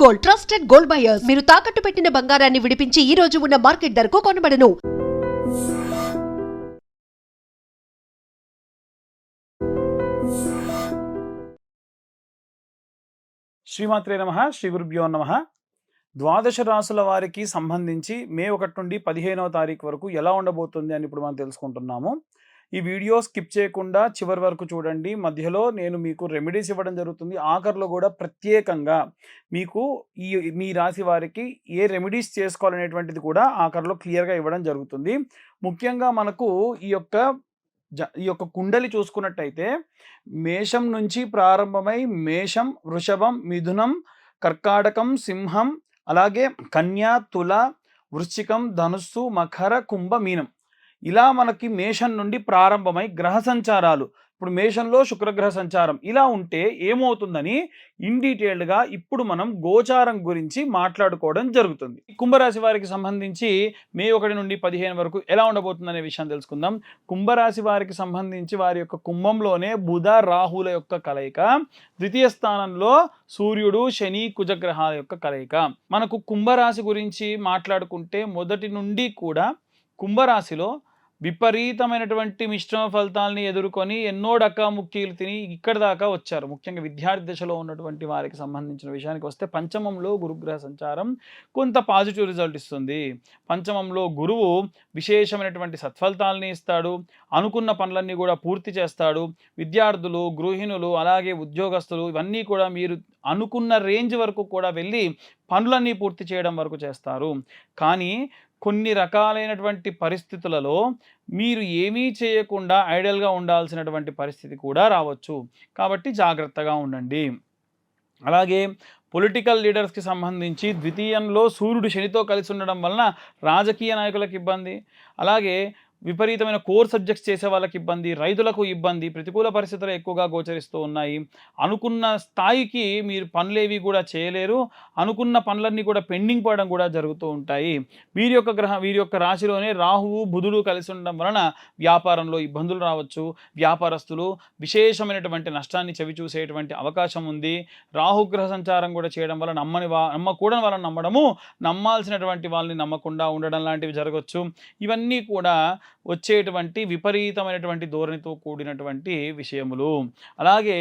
Gold, trusted gold buyers. మీరు తాకట్టు పెట్టిన బంగారాన్ని విడిపించి ఈ రోజు ఉన్న మార్కెట్ ధరకు కొనబడను. శ్రీమాత్రే నమః. శ్రీ గురుభ్యో నమః. ద్వాదశ రాసుల వారికి సంబంధించి మే 1 నుండి 15వ తారీఖు వరకు ఎలా ఉండబోతుంది అని ఇప్పుడు మనం తెలుసుకుంటున్నాము. ఈ వీడియో స్కిప్ చేయకుండా చివరి వరకు చూడండి. మధ్యలో నేను మీకు రెమెడీస్ ఇవ్వడం జరుగుతుంది. ఆఖరిలో కూడా ప్రత్యేకంగా మీకు మీ రాశి వారికి ఏ రెమెడీస్ చేసుకోవాలనేటువంటిది కూడా ఆఖరిలో క్లియర్గా ఇవ్వడం జరుగుతుంది. ముఖ్యంగా మనకు ఈ యొక్క కుండలి చూసుకున్నట్టయితే మేషం నుంచి ప్రారంభమై మేషం, వృషభం, మిథునం, కర్కాటకం, సింహం, అలాగే కన్యా, తుల, వృశ్చికం, ధనుస్సు, మకర, కుంభ, మీనం, ఇలా మనకి మేషం నుండి ప్రారంభమై గ్రహ సంచారాలు, ఇప్పుడు మేషంలో శుక్రగ్రహ సంచారం ఇలా ఉంటే ఏమవుతుందని ఇన్ డీటెయిల్డ్గా ఇప్పుడు మనం గోచారం గురించి మాట్లాడుకోవడం జరుగుతుంది. కుంభరాశి వారికి సంబంధించి మే 1 నుండి 15 వరకు ఎలా ఉండబోతుందనే విషయం తెలుసుకుందాం. కుంభరాశి వారికి సంబంధించి వారి యొక్క కుంభంలోనే బుధ, రాహుల యొక్క కలయిక, ద్వితీయ స్థానంలో సూర్యుడు, శని, కుజగ్రహాల యొక్క కలయిక. మనకు కుంభరాశి గురించి మాట్లాడుకుంటే మొదటి నుండి కూడా కుంభరాశిలో విపరీతమైనటువంటి మిశ్రమ ఫలితాలని ఎదుర్కొని ఎన్నో డక్కాముక్కీలు తిని ఇక్కడ దాకా వచ్చారు. ముఖ్యంగా విద్యార్థి దశలో ఉన్నటువంటి వారికి సంబంధించిన విషయానికి వస్తే పంచమంలో గురుగ్రహ సంచారం కొంత పాజిటివ్ రిజల్ట్ ఇస్తుంది. పంచమంలో గురువు విశేషమైనటువంటి సత్ఫలితాలని ఇస్తాడు. అనుకున్న పనులన్నీ కూడా పూర్తి చేస్తాడు. విద్యార్థులు, గృహిణులు, అలాగే ఉద్యోగస్తులు ఇవన్నీ కూడా మీరు అనుకున్న రేంజ్ వరకు కూడా వెళ్ళి పనులన్నీ పూర్తి చేయడం వరకు చేస్తారు. కానీ కొన్ని రకాలైనటువంటి పరిస్థితులలో మీరు ఏమీ చేయకుండా ఐడల్గా ఉండాల్సినటువంటి పరిస్థితి కూడా రావచ్చు. కాబట్టి జాగ్రత్తగా ఉండండి. అలాగే పొలిటికల్ లీడర్స్కి సంబంధించి ద్వితీయంలో సూర్యుడు శనితో కలిసి ఉండడం వలన రాజకీయ నాయకులకు ఇబ్బంది, అలాగే విపరీతమైన కోర్ సబ్జెక్ట్స్ చేసే వాళ్ళకి ఇబ్బంది, రైతులకు ఇబ్బంది, ప్రతికూల పరిస్థితులు ఎక్కువగా గోచరిస్తూ ఉన్నాయి. అనుకున్న స్థాయికి మీరు పనులేవి కూడా చేయలేరు. అనుకున్న పనులన్నీ కూడా పెండింగ్ పడడం కూడా జరుగుతూ ఉంటాయి. వీరి యొక్క రాశిలోనే రాహువు, బుధుడు కలిసి ఉండడం వలన వ్యాపారంలో ఇబ్బందులు రావచ్చు. వ్యాపారస్తులు విశేషమైనటువంటి నష్టాన్ని చవిచూసేటువంటి అవకాశం ఉంది. రాహుగ్రహ సంచారం కూడా చేయడం వల్ల నమ్మకూడని వాళ్ళని నమ్మడము, నమ్మాల్సినటువంటి వాళ్ళని నమ్మకుండా ఉండడం లాంటివి జరగవచ్చు. ఇవన్నీ కూడా వచ్చేటువంటి విపరీతమైనటువంటి ధోరణితో కూడినటువంటి విషయములు. అలాగే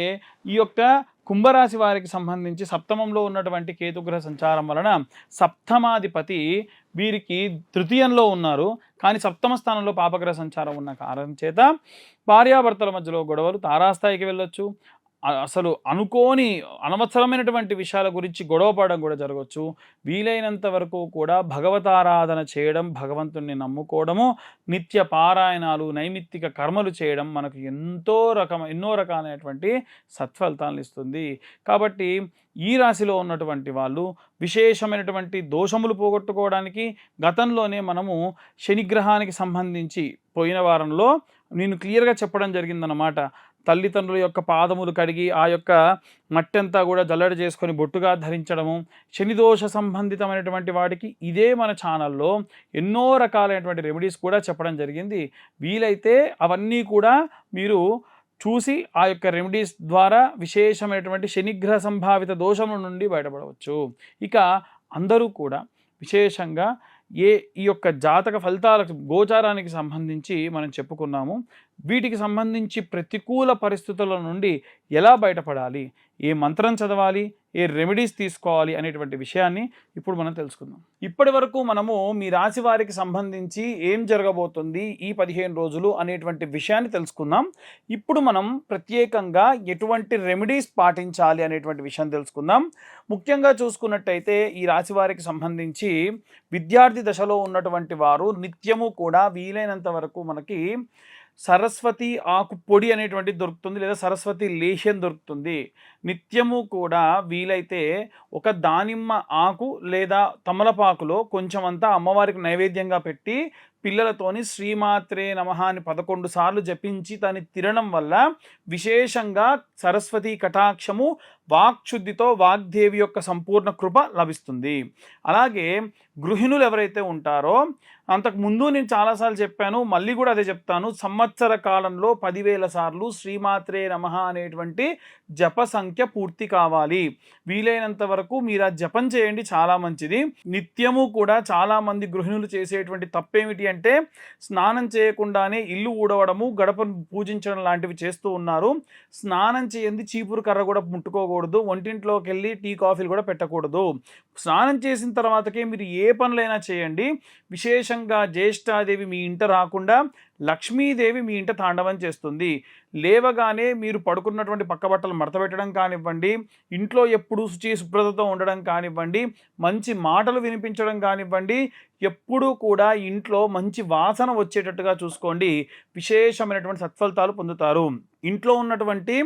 ఈ యొక్క కుంభరాశి వారికి సంబంధించి సప్తమంలో ఉన్నటువంటి కేతుగ్రహ సంచారం వలన సప్తమాధిపతి వీరికి తృతీయంలో ఉన్నారు. కానీ సప్తమ స్థానంలో పాపగ్రహ సంచారం ఉన్న కారణం చేత భార్యాభర్తల మధ్యలో గొడవలు తారాస్థాయికి వెళ్ళొచ్చు. అసలు అనుకోని అనవసరమైనటువంటి విషయాల గురించి గొడవ పడడం కూడా జరగవచ్చు. వీలైనంత వరకు కూడా భగవతారాధన చేయడం, భగవంతుణ్ణి నమ్ముకోవడము, నిత్య పారాయణాలు, నైమిత్తిక కర్మలు చేయడం మనకు ఎన్నో రకాలైనటువంటి సత్ఫలితాలను ఇస్తుంది. కాబట్టి ఈ రాశిలో ఉన్నటువంటి వాళ్ళు విశేషమైనటువంటి దోషములు పోగొట్టుకోవడానికి గతంలోనే మనము శనిగ్రహానికి సంబంధించి పోయిన వారంలో నేను క్లియర్గా చెప్పడం జరిగిందన్నమాట. తల్లిదండ్రుల యొక్క పాదములు కడిగి ఆ యొక్క మట్టి అంతా కూడా జల్లెడ చేసుకొని బొట్టుగా ధరించడము, శనిదోష సంబంధితమైనటువంటి వాటికి ఇదే మన ఛానల్లో ఎన్నో రకాలైనటువంటి రెమెడీస్ కూడా చెప్పడం జరిగింది. వీలైతే అవన్నీ కూడా మీరు చూసి ఆ యొక్క రెమెడీస్ ద్వారా విశేషమైనటువంటి శనిగ్రహ సంభావిత దోషముల నుండి బయటపడవచ్చు. ఇక అందరూ కూడా విశేషంగా ఈ యొక్క జాతక ఫలితాలకు గోచారానికి సంబంధించి మనం చెప్పుకున్నాము. వీటికి సంబంధించి ప్రతికూల పరిస్థితుల నుండి ఎలా బయటపడాలి, ఏ మంత్రం చదవాలి, ఏ రెమెడీస్ తీసుకోవాలి అనేటువంటి విషయాన్ని ఇప్పుడు మనం తెలుసుకుందాం. ఇప్పటి వరకు మనము మీ రాశి వారికి సంబంధించి ఏం జరగబోతుంది ఈ 15 రోజులు అనేటువంటి విషయాన్ని తెలుసుకుందాం. ఇప్పుడు మనం ప్రత్యేకంగా ఎటువంటి రెమెడీస్ పాటించాలి అనేటువంటి విషయం తెలుసుకుందాం. ముఖ్యంగా చూసుకున్నట్టయితే ఈ రాశి వారికి సంబంధించి విద్యార్థి దశలో ఉన్నటువంటి వారు నిత్యము కూడా వీలైనంత వరకు మనకి సరస్వతి ఆకు పొడి అనేటువంటిది దొరుకుతుంది, లేదా సరస్వతి లేహ్యం దొరుకుతుంది. నిత్యము కూడా వీలైతే ఒక దానిమ్మ ఆకు లేదా తమలపాకులో కొంచెమంతా అమ్మవారికి నైవేద్యంగా పెట్టి పిల్లలతోని శ్రీమాత్రే నమః అని 11 సార్లు జపించి దాన్ని తినడం వల్ల విశేషంగా సరస్వతి కటాక్షము వాక్శుద్ధితో వాగ్దేవి యొక్క సంపూర్ణ కృప లభిస్తుంది. అలాగే గృహిణులు ఎవరైతే ఉంటారో, అంతకు ముందు నేను చాలాసార్లు చెప్పాను, మళ్ళీ కూడా అదే చెప్తాను, సంవత్సర కాలంలో 10,000 సార్లు శ్రీమాత్రే నమః అనేటువంటి జప సంఖ్య పూర్తి కావాలి. వీలైనంత వరకు మీరు ఆ జపం చేయండి, చాలా మంచిది. నిత్యము కూడా చాలామంది గృహిణులు చేసేటువంటి తప్పేమిటి అంటే స్నానం చేయకుండానే ఇల్లు ఊడవడము, గడపను పూజించడం లాంటివి చేస్తూ ఉన్నారు. స్నానం చేయండి చీపురు కర్ర కూడా ముట్టుకోకూడదు, వంటింట్లోకి వెళ్ళి టీ కాఫీలు కూడా పెట్టకూడదు. స్నానం చేసిన తర్వాతకే మీరు ఏ పనులైనా చేయండి. విశేషంగా జ్యేష్ఠాదేవి మీ ఇంట రాకుండా లక్ష్మీదేవి మీ ఇంట తాండవం చేస్తుంది. లేవగానే మీరు పడుకున్నటువంటి పక్క బట్టలు మడతపెట్టడం కానివ్వండి, ఇంట్లో ఎప్పుడూ శుభ్రతతో ఉండడం కానివ్వండి, మంచి మాటలు వినిపించడం కానివ్వండి, ఎప్పుడూ కూడా ఇంట్లో మంచి వాసన వచ్చేటట్టుగా చూసుకోండి. విశేషమైనటువంటి సత్ఫలితాలు పొందుతారు. ఇంట్లో ఉన్నటువంటి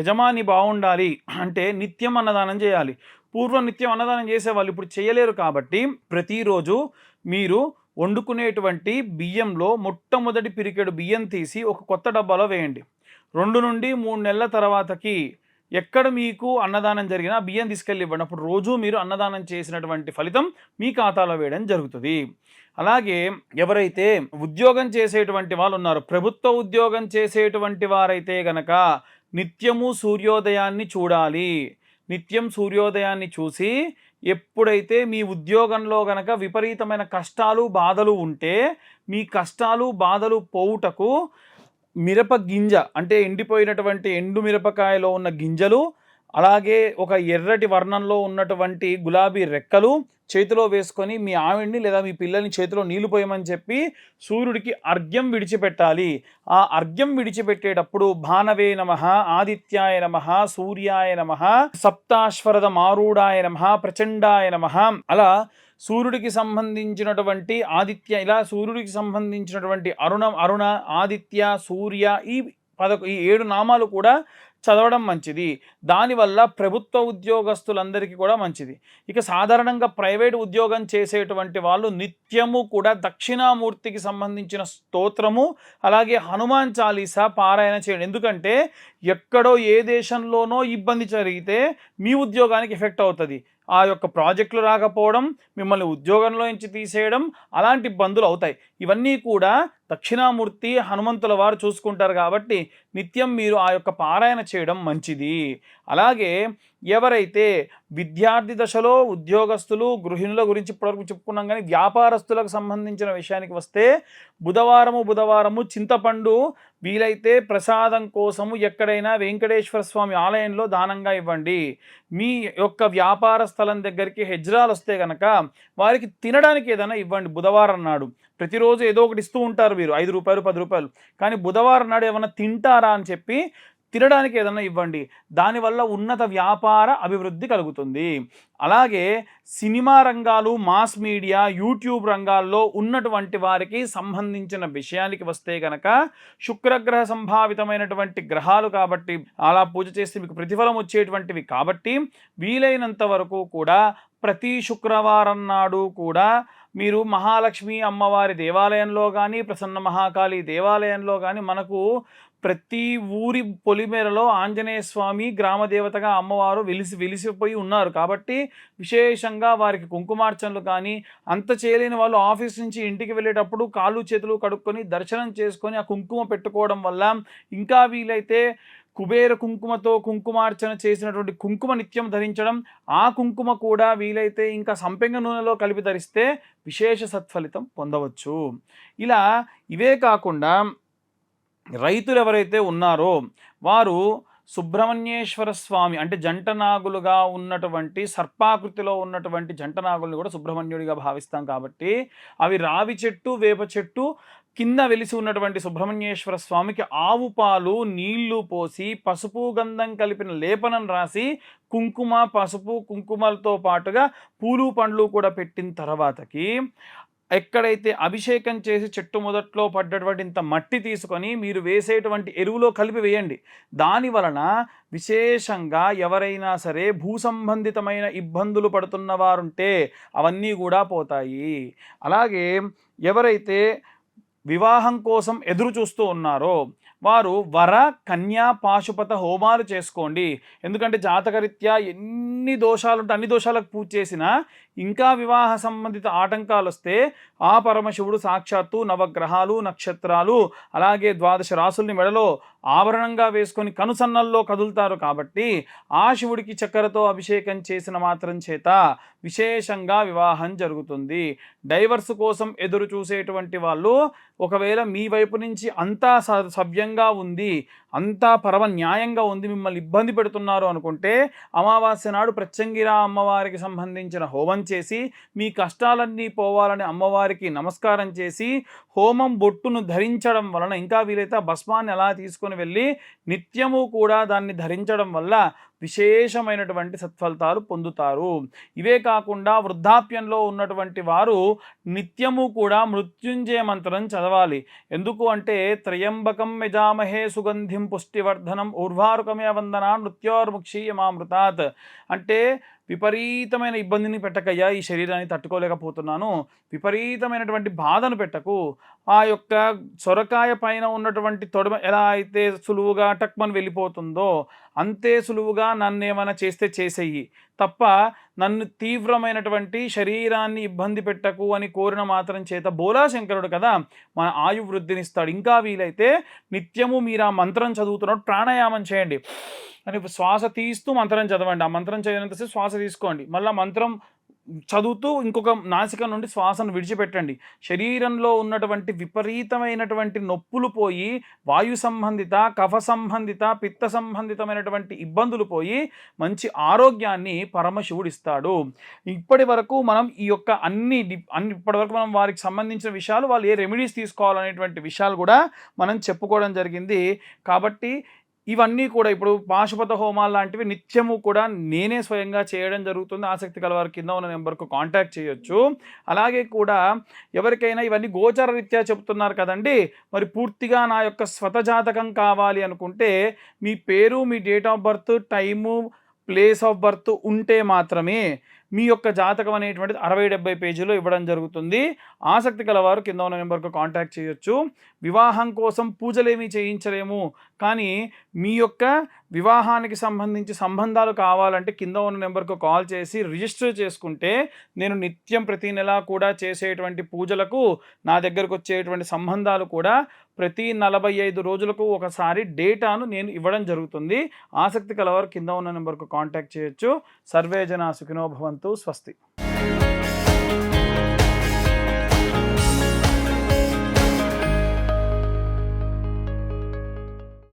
యజమాని బాగుండాలి అంటే నిత్యం అన్నదానం చేయాలి. పూర్వం నిత్యం అన్నదానం చేసేవాళ్ళు ఇప్పుడు చేయలేరు. కాబట్టి ప్రతిరోజు మీరు వండుకునేటువంటి బియ్యంలో మొట్టమొదటి పిరికెడు బియ్యం తీసి ఒక కొత్త డబ్బాలో వేయండి. 2 నుండి 3 నెలల తర్వాతకి ఎక్కడ మీకు అన్నదానం జరిగినా బియ్యం తీసుకెళ్ళి ఇవ్వండి. అప్పుడు రోజు మీరు అన్నదానం చేసినటువంటి ఫలితం మీ ఖాతాలో వేయడం జరుగుతుంది. అలాగే ఎవరైతే ఉద్యోగం చేసేటువంటి వాళ్ళు ఉన్నారో, ప్రభుత్వ ఉద్యోగం చేసేటువంటి వారైతే గనక నిత్యము సూర్యోదయాన్ని చూడాలి. నిత్యం సూర్యోదయాన్ని చూసి ఎప్పుడైతే మీ ఉద్యోగంలో గనక విపరీతమైన కష్టాలు బాధలు ఉంటే, మీ కష్టాలు బాధలు పోవుటకు మిరప గింజ అంటే ఎండిపోయినటువంటి ఎండు మిరపకాయలో ఉన్న గింజలు, అలాగే ఒక ఎర్రటి వర్ణంలో ఉన్నటువంటి గులాబీ రెక్కలు చేతిలో వేసుకొని మీ ఆవిడ్ని లేదా మీ పిల్లల్ని చేతిలో నీళ్లు పోయమని చెప్పి సూర్యుడికి అర్ఘ్యం విడిచిపెట్టాలి. ఆ అర్ఘ్యం విడిచిపెట్టేటప్పుడు భానవే నమః, ఆదిత్యాయ నమః, సూర్యాయ నమః, సప్తాశ్వరద మారూఢాయ నమః, ప్రచండాయ నమః, అలా సూర్యుడికి సంబంధించినటువంటి ఆదిత్య, ఇలా సూర్యుడికి సంబంధించినటువంటి అరుణ, ఆదిత్య, సూర్య, ఈ 7 నామాలు కూడా చదవడం మంచిది. దానివల్ల ప్రభుత్వ ఉద్యోగస్తులందరికీ కూడా మంచిది. ఇక సాధారణంగా ప్రైవేట్ ఉద్యోగం చేసేటువంటి వాళ్ళు నిత్యము కూడా దక్షిణామూర్తికి సంబంధించిన స్తోత్రము, అలాగే హనుమాన్ చాలీసా పారాయణ చేయండి. ఎందుకంటే ఎక్కడో ఏ దేశంలోనో ఇబ్బంది జరిగితే మీ ఉద్యోగానికి ఎఫెక్ట్ అవుతుంది. ఆ యొక్క ప్రాజెక్టులు రాకపోవడం, మిమ్మల్ని ఉద్యోగంలో నుంచి తీసేయడం, అలాంటి ఇబ్బందులు అవుతాయి. ఇవన్నీ కూడా దక్షిణామూర్తి హనుమంతుల వారు చూసుకుంటారు. కాబట్టి నిత్యం మీరు ఆ యొక్క పారాయణ చేయడం మంచిది. అలాగే ఎవరైతే విద్యార్థి దశలో ఉద్యోగస్తులు, గృహిణుల గురించి ఇప్పటివరకు చెప్పుకున్నాం, కానీ వ్యాపారస్తులకు సంబంధించిన విషయానికి వస్తే బుధవారము చింతపండు వీలైతే ప్రసాదం కోసము ఎక్కడైనా వెంకటేశ్వర స్వామి ఆలయంలో దానంగా ఇవ్వండి. మీ యొక్క వ్యాపార స్థలం దగ్గరికి హెజ్రాలు వస్తే కనుక వారికి తినడానికి ఏదైనా ఇవ్వండి. బుధవారం నాడు ప్రతిరోజు ఏదో ఒకటి ఇస్తూ ఉంటారు మీరు, 5 రూపాయలు 10 రూపాయలు, కానీ బుధవారం నాడు ఏమైనా తింటారా అని చెప్పి తినడానికి ఏదైనా ఇవ్వండి. దానివల్ల ఉన్నత వ్యాపార అభివృద్ధి కలుగుతుంది. అలాగే సినిమా రంగాలు, మాస్ మీడియా, యూట్యూబ్ రంగాల్లో ఉన్నటువంటి వారికి సంబంధించిన విషయానికి వస్తే కనుక శుక్రగ్రహ సంభావితమైనటువంటి గ్రహాలు కాబట్టి అలా పూజ చేస్తే మీకు ప్రతిఫలం వచ్చేటువంటివి. కాబట్టి వీలైనంత వరకు కూడా ప్రతి శుక్రవారం నాడు కూడా మీరు మహాలక్ష్మి అమ్మవారి దేవాలయంలో కానీ, ప్రసన్న మహాకాళి దేవాలయంలో కానీ, మనకు ప్రతి ఊరి పొలిమేరలో ఆంజనేయ స్వామి గ్రామదేవతగా అమ్మవారు వెలిసిపోయి ఉన్నారు. కాబట్టి విశేషంగా వారికి కుంకుమార్చనలు కానీ, అంత చేయలేని వాళ్ళు ఆఫీస్ నుంచి ఇంటికి వెళ్ళేటప్పుడు కాళ్ళు చేతులు కడుక్కొని దర్శనం చేసుకొని ఆ కుంకుమ పెట్టుకోవడం వల్ల, ఇంకా వీలైతే కుబేర కుంకుమతో కుంకుమార్చన చేసినటువంటి కుంకుమ నిత్యం ధరించడం, ఆ కుంకుమ కూడా వీలైతే ఇంకా సంపెంగ నూనెలో కలిపి ధరిస్తే విశేష సత్ఫలితం పొందవచ్చు. ఇలా ఇవే కాకుండా రైతులు ఎవరైతే ఉన్నారో వారు సుబ్రహ్మణ్యేశ్వర స్వామి అంటే జంటనాగులుగా ఉన్నటువంటి సర్పాకృతిలో ఉన్నటువంటి జంటనాగుల్ని కూడా సుబ్రహ్మణ్యుడిగా భావిస్తాం. కాబట్టి అవి రావి చెట్టు, వేప చెట్టు కింద వెలిసి ఉన్నటువంటి సుబ్రహ్మణ్యేశ్వర స్వామికి ఆవు పాలు, నీళ్లు పోసి పసుపు గంధం కలిపిన లేపనం రాసి కుంకుమ, పసుపు కుంకుమలతో పాటుగా పూలు పండ్లు కూడా పెట్టిన తర్వాతకి ఎక్కడైతే అభిషేకం చేసి చెట్టు మొదట్లో పడ్డటువంటి ఇంత మట్టి తీసుకొని మీరు వేసేటువంటి ఎరువులో కలిపి వేయండి. దాని వలన విశేషంగా ఎవరైనా సరే భూ సంబంధితమైన ఇబ్బందులు పడుతున్న వారుంటే అవన్నీ కూడా పోతాయి. అలాగే ఎవరైతే వివాహం కోసం ఎదురు చూస్తూ ఉన్నారో వారు వర కన్యా పాశుపత హోమాలు చేసుకోండి. ఎందుకంటే జాతకరీత్యా ఎన్ని దోషాలు ఉంటే అన్ని దోషాలకు పూజ చేసినా ఇంకా వివాహ సంబంధిత ఆటంకాలు వస్తే ఆ పరమశివుడు సాక్షాత్తు నవగ్రహాలు నక్షత్రాలు అలాగే 12 రాసుల్ని మెడలో ఆభరణంగా వేసుకొని కనుసన్నల్లో కదులుతారు. కాబట్టి ఆ శివుడికి చక్కెరతో అభిషేకం చేసిన మాత్రం చేత విశేషంగా వివాహం జరుగుతుంది. డైవర్స్ కోసం ఎదురు చూసేటువంటి వాళ్ళు ఒకవేళ మీ వైపు నుంచి అంతా సవ్యంగా ఉంది, అంతా పరమ న్యాయంగా ఉంది, మిమ్మల్ని ఇబ్బంది పెడుతున్నారు అనుకుంటే అమావాస్య నాడు ప్రత్యంగిరా అమ్మవారికి సంబంధించిన హోమం చేసి మీ కష్టాలన్నీ పోవాలని అమ్మవారికి నమస్కారం చేసి హోమం బొట్టును ధరించడం వలన, ఇంకా వీలైతే భస్మాన్ని అలా తీసుకొని వెళ్ళి నిత్యము కూడా దాన్ని ధరించడం వల్ల విశేషమైనటువంటి సత్ఫలితాలు పొందుతారు. ఇవే కాకుండా వృద్ధాప్యంలో ఉన్నటువంటి వారు నిత్యము కూడా మృత్యుంజయ మంత్రం చదవాలి. ఎందుకు అంటే త్రయంబకం యజామహే సుగంధిం పుష్టివర్ధనం ఊర్వారుకమే వందనా మృత్యోర్ముక్షీయమామృతాత్ అంటే విపరీతమైన ఇబ్బందిని పెట్టకయ్యా, ఈ శరీరాన్ని తట్టుకోలేకపోతున్నాను, విపరీతమైనటువంటి బాధను పెట్టకు. ఆ యొక్క సొరకాయ పైన ఉన్నటువంటి తొడమ ఎలా అయితే సులువుగా టక్మని వెళ్ళిపోతుందో అంతే సులువుగా నన్ను ఏమైనా చేస్తే చేసేయి తప్ప నన్ను తీవ్రమైనటువంటి శరీరాన్ని ఇబ్బంది పెట్టకు అని కోరిన మాత్రం చేత బోలాశంకరుడు కదా మన ఆయువృద్ధినిస్తాడు. ఇంకా వీలైతే నిత్యము మీరు ఆ మంత్రం చదువుతున్నప్పుడు ప్రాణాయామం చేయండి. అని శ్వాస తీస్తూ మంత్రం చదవండి. ఆ మంత్రం చదివినంతసేపు శ్వాస తీసుకోండి, మళ్ళీ మంత్రం చదువుతూ ఇంకొక నాసిక నుండి శ్వాసను విడిచిపెట్టండి. శరీరంలో ఉన్నటువంటి విపరీతమైనటువంటి నొప్పులు పోయి వాయు సంబంధిత, కఫ సంబంధిత, పిత్త సంబంధితమైనటువంటి ఇబ్బందులు పోయి మంచి ఆరోగ్యాన్ని పరమశివుడు ఇస్తాడు. ఇప్పటి వరకు మనం ఈ యొక్క ఇప్పటి వరకు మనం వారికి సంబంధించిన విషయాలు, వాళ్ళు ఏ రెమెడీస్ తీసుకోవాలనేటువంటి విషయాలు కూడా మనం చెప్పుకోవడం జరిగింది. కాబట్టి ఇవన్నీ కూడా ఇప్పుడు పాశుపత హోమాలు లాంటివి నిత్యము కూడా నేనే స్వయంగా చేయడం జరుగుతుంది. ఆసక్తి కలవారు కింద ఉన్న నెంబర్కు కాంటాక్ట్ చేయొచ్చు. అలాగే కూడా ఎవరికైనా ఇవన్నీ గోచర రీత్యా చెప్తున్నారు కదండి, మరి పూర్తిగా నా యొక్క స్వతజాతకం కావాలి అనుకుంటే మీ పేరు, మీ date of birth, time, place of birth ఉంటే మాత్రమే మీ యొక్క జాతకం అనేటువంటిది 60-70 పేజీలో ఇవ్వడం జరుగుతుంది. ఆసక్తి కలవారు కింద ఉన్న నెంబర్కు కాంటాక్ట్ చేయొచ్చు. వివాహం కోసం పూజలేమీ చేయించలేము, కానీ మీ యొక్క వివాహానికి సంబంధించి సంబంధాలు కావాలంటే కింద ఉన్న నెంబర్కు కాల్ చేసి రిజిస్టర్ చేసుకుంటే నేను నిత్యం ప్రతి నెల కూడా చేసేటువంటి పూజలకు నా దగ్గరకు వచ్చేటువంటి సంబంధాలు కూడా ప్రతి 45 రోజులకు ఒకసారి డేటాను నేను ఇవ్వడం జరుగుతుంది. ఆసక్తి కలవారు కింద ఉన్న నెంబర్కు కాంటాక్ట్ చేయొచ్చు. సర్వే జనా సుఖినో భవంతు. స్వస్తి.